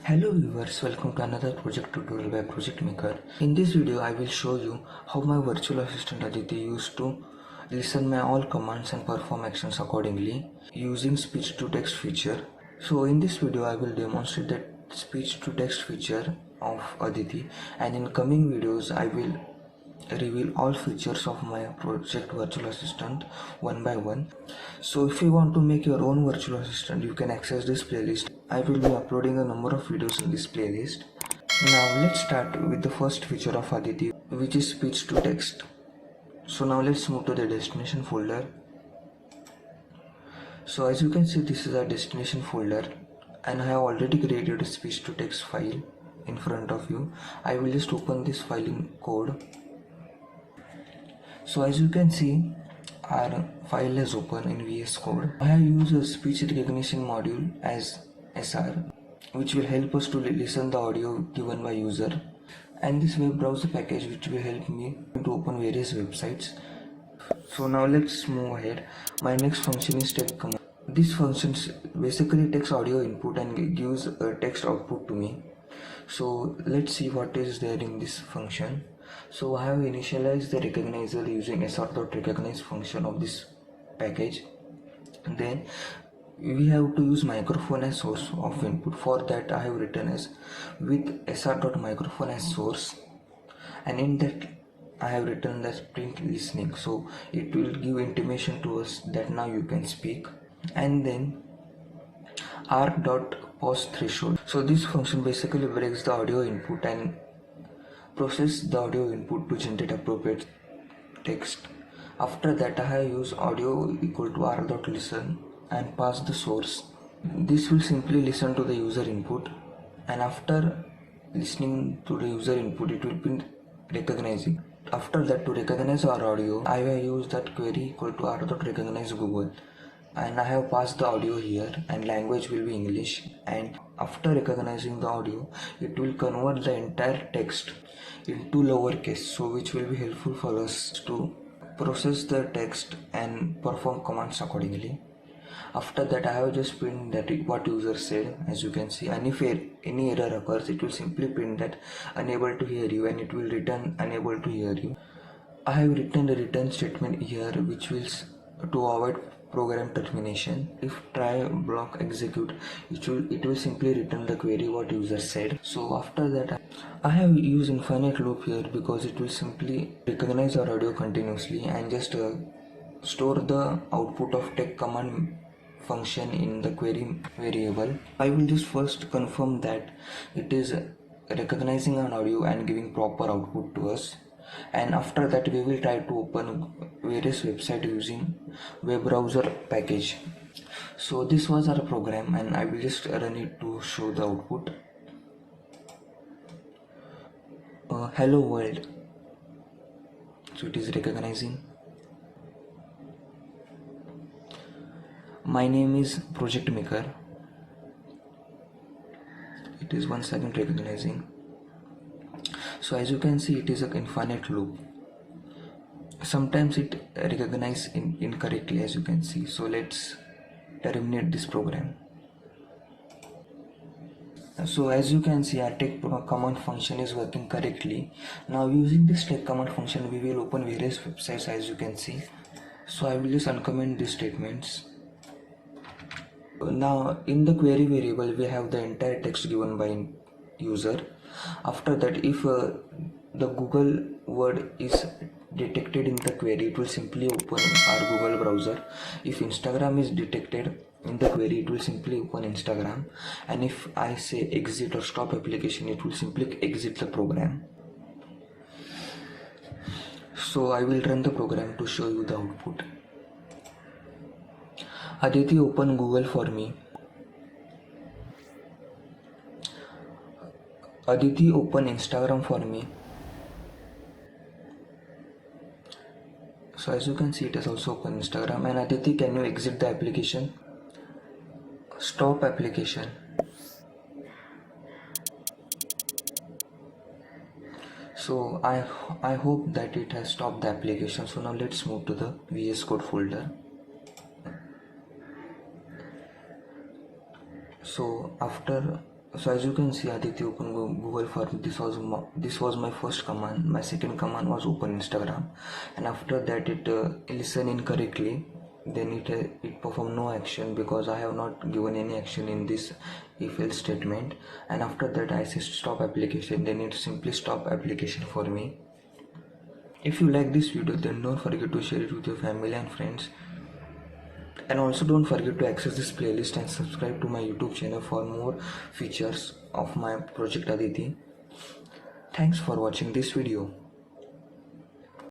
Hello viewers, welcome to another project tutorial by Project Maker. In this video, I will show you how my virtual assistant Aditi used to listen my all commands and perform actions accordingly using speech to text feature. So in this video, I will demonstrate that speech to text feature of Aditi, and in coming videos, I will reveal all features of my project virtual assistant one by one. So if you want to make your own virtual assistant, you can access this playlist. I will be uploading a number of videos in this playlist. Now let's start with the first feature of Aditi, which is speech to text. So now let's move to the destination folder. So as you can see, this is our destination folder, and I have already created a speech to text file in front of you. I will just open this file in code. So as you can see, our file is open in VS Code. I have used a speech recognition module as SR, which will help us to listen the audio given by user, and this web browser package which will help me to open various websites. So now let's move ahead. My next function is text command. This function basically takes audio input and gives a text output to me. So let's see what is there in this function. So I have initialized the recognizer using sr.recognize function of this package. And then we have to use microphone as source of input. For that I have written as with sr.microphone as source, and in that I have written as print listening, so it will give intimation to us that now you can speak. And then r.pause threshold. So this function basically breaks the audio input and process the audio input to generate appropriate text. After that I have used audio equal to r.listen and pass the source. This will simply listen to the user input, and after listening to the user input it will be recognizing. After that, to recognize our audio, I have used that query equal to r.recognize Google, and I have passed the audio here, and language will be English. And after recognizing the audio, it will convert the entire text into lowercase, so which will be helpful for us to process the text and perform commands accordingly. After that, I have just print that what user said, as you can see, and if any error occurs, it will simply print that unable to hear you, and it will return unable to hear you. I have written the return statement here, which will to avoid program termination. If try block execute, it will simply return the query what user said. So after that, I have used infinite loop here because it will simply recognize our audio continuously and just store the output of text command function in the query variable. I will just first confirm that it is recognizing an audio and giving proper output to us, and after that we will try to open various websites using web browser package. So this was our program, and I will just run it to show the output. Hello world. So it is recognizing. My name is Project Maker. It is once again recognizing. So as you can see, it is an infinite loop. Sometimes it recognizes incorrectly, as you can see. So let's terminate this program. So as you can see, our text command function is working correctly. Now using this text command function, we will open various websites, as you can see. So I will just uncomment these statements. Now in the query variable, we have the entire text given by user. After that, if the Google word is detected in the query, it will simply open our Google browser. If Instagram is detected in the query, it will simply open Instagram. And if I say exit or stop application, it will simply exit the program. So I will run the program to show you the output. Aditi, open Google for me. Aditi, open Instagram for me. So as you can see, it has also open Instagram. And Aditi, can you exit the application? Stop application. So I hope that it has stopped the application. So now let's move to the VS Code folder. So after So as you can see, Aditi open Google Form. This was my first command. My second command was open Instagram, and after that it listen incorrectly. Then it perform no action because I have not given any action in this if else statement. And after that I say stop application. Then it simply stop application for me. If you like this video, then don't forget to share it with your family and friends. And also don't forget to access this playlist and subscribe to my YouTube channel for more features of my project Aditi. Thanks for watching this video.